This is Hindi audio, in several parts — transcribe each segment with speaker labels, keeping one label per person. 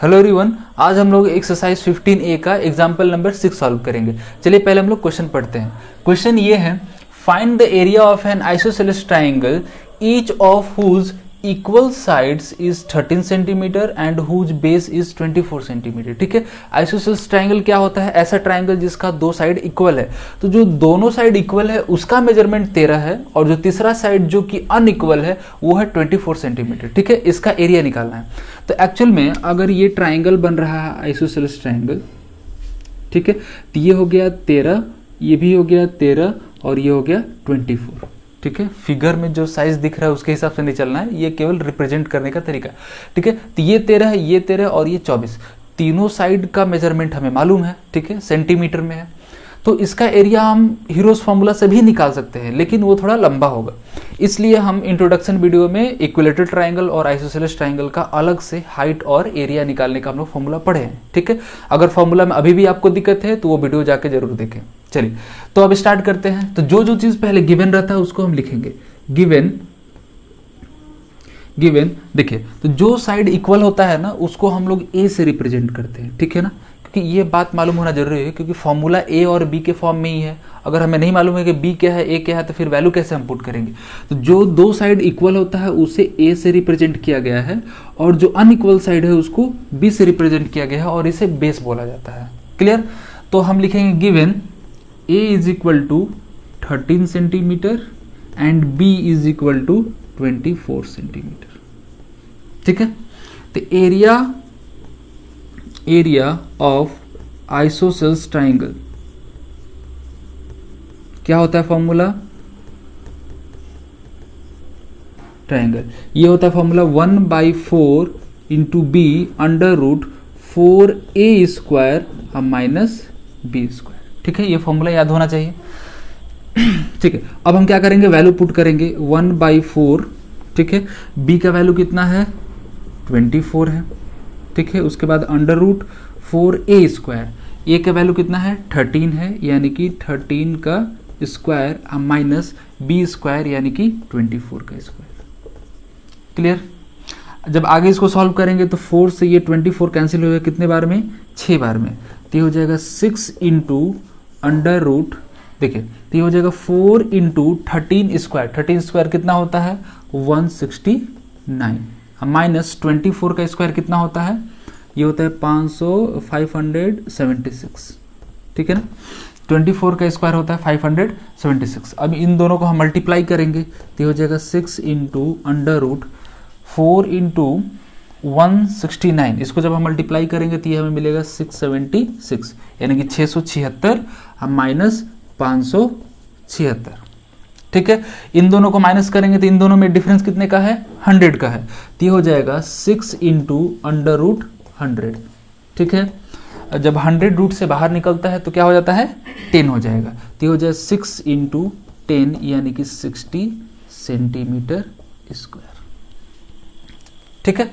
Speaker 1: हेलो एवरीवन, आज हम लोग एक्सरसाइज 15A का एग्जाम्पल नंबर 6 सॉल्व करेंगे। चलिए पहले हम लोग क्वेश्चन पढ़ते हैं। क्वेश्चन ये है, find the area of an isosceles triangle each of whose equal sides is 13 centimeter and whose base is 24 centimeter. ठीक है, आइसोसेलेस ट्राइंगल क्या होता है? ऐसा ट्राइंगल जिसका दो साइड इक्वल है। तो जो दोनों साइड इक्वल है उसका मेजरमेंट 13 है और जो तीसरा साइड जो कि अनइक्वल है वो है 24 सेंटीमीटर। ठीक है, इसका एरिया निकालना है। तो एक्चुअल में अगर ये ट्राइंगल बन रहा है आइसोसेलेस ट्राइंगल, ठीक है, तो ये हो गया 13, ये भी हो गया 13 और ये हो गया 24। ठीक है, फिगर में जो साइज दिख रहा है उसके हिसाब से नहीं चलना है, ये केवल रिप्रेजेंट करने का तरीका। ठीक है, तो ये 13 है, ये 13 और ये 24। तीनों साइड का मेजरमेंट हमें मालूम है। ठीक है, सेंटीमीटर में है। तो इसका एरिया हम हीरोज फार्मूला से भी निकाल सकते हैं, लेकिन वो थोड़ा लंबा होगा। इसलिए हम इंट्रोडक्शन वीडियो में इक्विलेटरल ट्राइंगल और आइसोसेलेस ट्राइंगल का अलग से हाइट और एरिया निकालने का हम लोग फॉर्मूला पढ़े हैं। ठीक है, अगर फॉर्मूला में अभी भी आपको दिक्कत है तो वो वीडियो जाके जरूर देखें। चलिए तो अब स्टार्ट करते हैं। तो जो जो चीज पहले गिवन रहता है उसको हम लिखेंगे। गिवन देखिए, तो जो साइड इक्वल होता है ना उसको हम लोग ए से रिप्रेजेंट करते हैं। ठीक है ना, क्योंकि ये बात मालूम होना जरूरी है, क्योंकि फॉर्मूला ए और बी के फॉर्म में ही है। अगर हमें नहीं मालूम है कि बी क्या है ए क्या है तो फिर वैल्यू कैसे हम पुट करेंगे। तो जो दो साइड इक्वल होता है उसे ए से रिप्रेजेंट किया गया है और जो अनइक्वल साइड है उसको बी से रिप्रेजेंट किया गया है और इसे बेस बोला जाता है। क्लियर? तो हम लिखेंगे given A is equal to 13 centimeter and B is equal to 24 centimeter. ठीक है, तो एरिया ऑफ आइसोसेलेस ट्राइंगल क्या होता है? फॉर्मूला ट्राइंगल ये होता है formula 1/4 into B under root 4a square minus B square. ठीक है, ये फॉर्मूला याद होना चाहिए। ठीक है, अब हम क्या करेंगे? वैल्यू पुट करेंगे 1/4। ठीक है, बी का वैल्यू कितना है? 24 है। ठीक है, उसके बाद अंडर रूट 4a स्क्वायर, ए का वैल्यू कितना है? 13 है, यानी कि 13 का स्क्वायर माइनस बी स्क्वायर यानी कि 24 का स्क्वायर। क्लियर? जब आगे इसको सॉल्व करेंगे तो 4 से ये 24 कैंसिल होगा कितने बार में? 6 बार में। तो ये हो जाएगा 6 इंटू अंडर रूट, देखिए तो ये हो जाएगा 4 इंटू 13 स्क्वायर। 13 स्क्वायर कितना होता है? 169 माइनस 24 का स्क्वायर कितना होता है? ये होता है 576। ठीक है ना, 24 का स्क्वायर होता है 576। अब इन दोनों को हम मल्टीप्लाई करेंगे तो हो जाएगा 6 इंटू अंडर रूट 4 इंटू 169। इसको जब हम मल्टीप्लाई करेंगे तो ये हमें मिलेगा 676, यानी कि 676 माइनस 576। ठीक है, इन दोनों को माइनस करेंगे तो इन दोनों में डिफरेंस कितने का है? 100 का है। तो ये हो जाएगा 6 इंटू अंडर रूट 100। ठीक है, जब 100 रूट से बाहर निकलता है तो क्या हो जाता है? 10 हो जाएगा। तो ये हो जाएगा 6 इंटू 10 यानी कि 60 सेंटीमीटर स्क्वायर। ठीक है,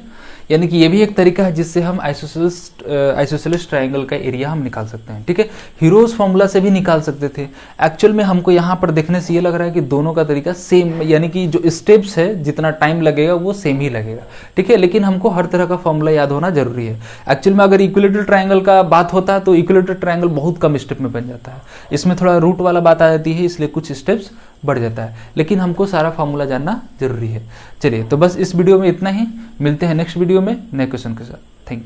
Speaker 1: यानी कि ये भी एक तरीका है जिससे हम आइसोसेलेस ट्राइंगल का एरिया हम निकाल सकते हैं। ठीक है, हीरोज फार्मूला से भी निकाल सकते थे। एक्चुअल में हमको यहाँ पर देखने से ये लग रहा है कि दोनों का तरीका सेम, यानी कि जो स्टेप्स है जितना टाइम लगेगा वो सेम ही लगेगा। ठीक है, लेकिन हमको हर तरह का फॉर्मूला याद होना जरूरी है। एक्चुअल में अगर इक्विलेटरल ट्राइंगल का बात होता है तो इक्विलेटरल ट्राइंगल बहुत कम स्टेप में बन जाता है। इसमें थोड़ा रूट वाला बात आ जाती है, इसलिए कुछ स्टेप्स बढ़ जाता है, लेकिन हमको सारा फॉर्मूला जानना जरूरी है। चलिए तो बस इस वीडियो में इतना ही, मिलते हैं नेक्स्ट वीडियो में नए क्वेश्चन के साथ।